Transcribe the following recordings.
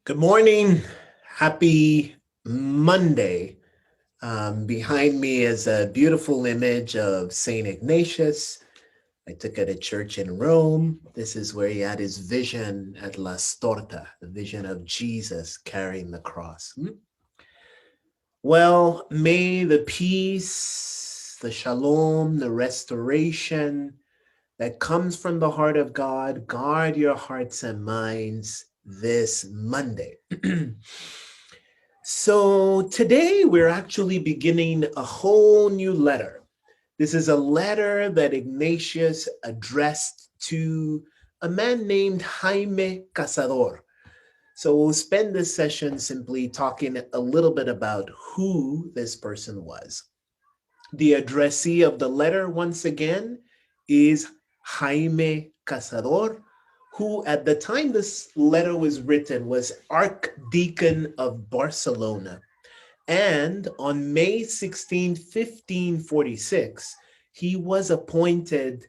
Good morning. Happy Monday. Behind me is a beautiful image of St. Ignatius. I took it at church in Rome. This is where he had his vision at La Storta, the vision of Jesus carrying the cross. Well, may the peace, the shalom, the restoration that comes from the heart of God guard your hearts and minds this Monday. So today we're actually beginning a whole new letter. This is a letter that Ignatius addressed to a man named Jaime Cazador. So we'll spend this session simply talking a little bit about who this person was. The addressee of the letter, once again, is Jaime Cazador, who at the time this letter was written was Archdeacon of Barcelona. And on May 16, 1546, he was appointed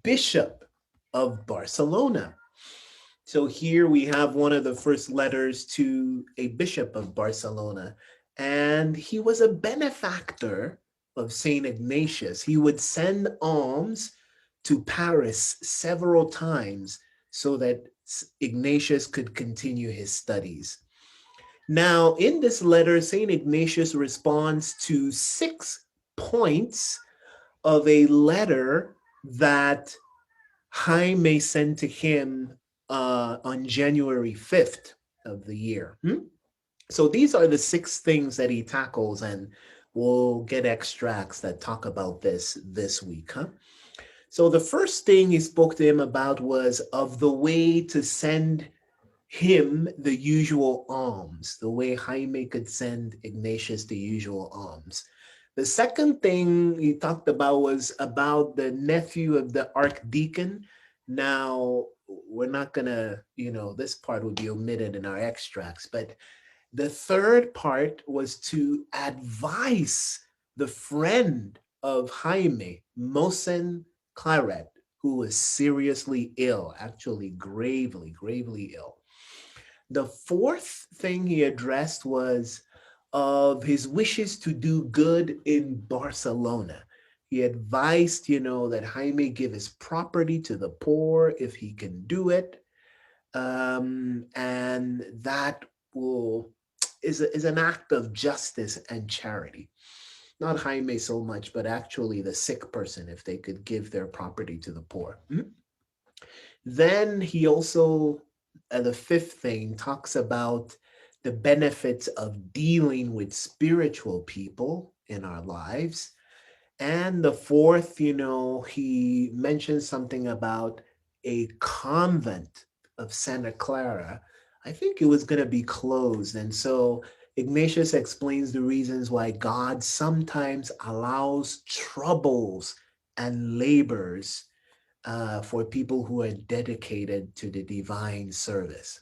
Bishop of Barcelona. So here we have one of the first letters to a bishop of Barcelona. And he was a benefactor of St. Ignatius. He would send alms to Paris several times so that Ignatius could continue his studies. Now, in this letter, St. Ignatius responds to 6 points of a letter that Jaime sent to him on January 5th of the year. So these are the 6 things that he tackles, and we'll get extracts that talk about this week. So the first thing he spoke to him about was of the way to send him the usual alms, the way Jaime could send Ignatius the usual alms. The second thing he talked about was about the nephew of the archdeacon. Now, we're not going to, this part would be omitted in our extracts, but the third part was to advise the friend of Jaime, Mosen Claret, who was seriously ill, actually gravely ill. The fourth thing he addressed was of his wishes to do good in Barcelona. He advised, that Jaime give his property to the poor if he can do it. And that will is an act of justice and charity. Not Jaime so much, but actually the sick person if they could give their property to the poor. Then he also, the fifth thing, talks about the benefits of dealing with spiritual people in our lives. And the fourth, he mentions something about a convent of Santa Clara. I think it was going to be closed. And so Ignatius explains the reasons why God sometimes allows troubles and labors for people who are dedicated to the divine service.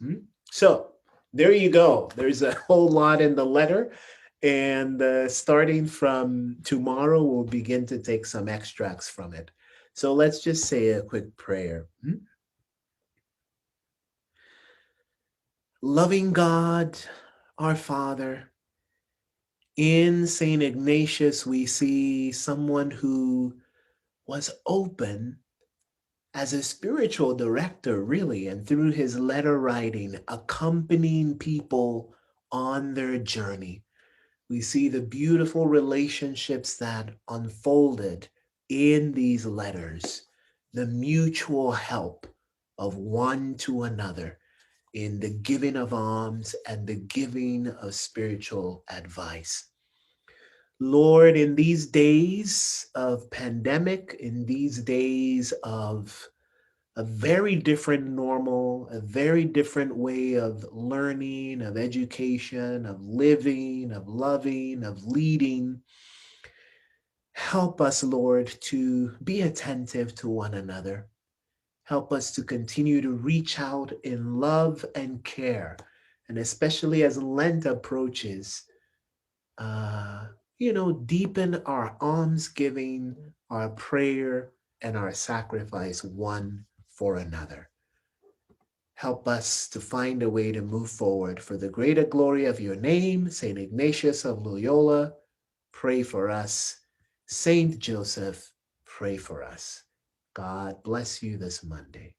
So there you go. There's a whole lot in the letter. And starting from tomorrow, we'll begin to take some extracts from it. So let's just say a quick prayer. Loving God, our Father, in St. Ignatius, we see someone who was open as a spiritual director, really, and through his letter writing, accompanying people on their journey. We see the beautiful relationships that unfolded in these letters, the mutual help of one to another in the giving of alms and the giving of spiritual advice. Lord, in these days of pandemic, in these days of a very different normal, a very different way of learning, of education, of living, of loving, of leading. Help us, Lord, to be attentive to one another. Help us to continue to reach out in love and care. And especially as Lent approaches, deepen our almsgiving, our prayer, and our sacrifice one for another. Help us to find a way to move forward for the greater glory of your name. St. Ignatius of Loyola, pray for us. Saint Joseph, pray for us. God bless you this Monday.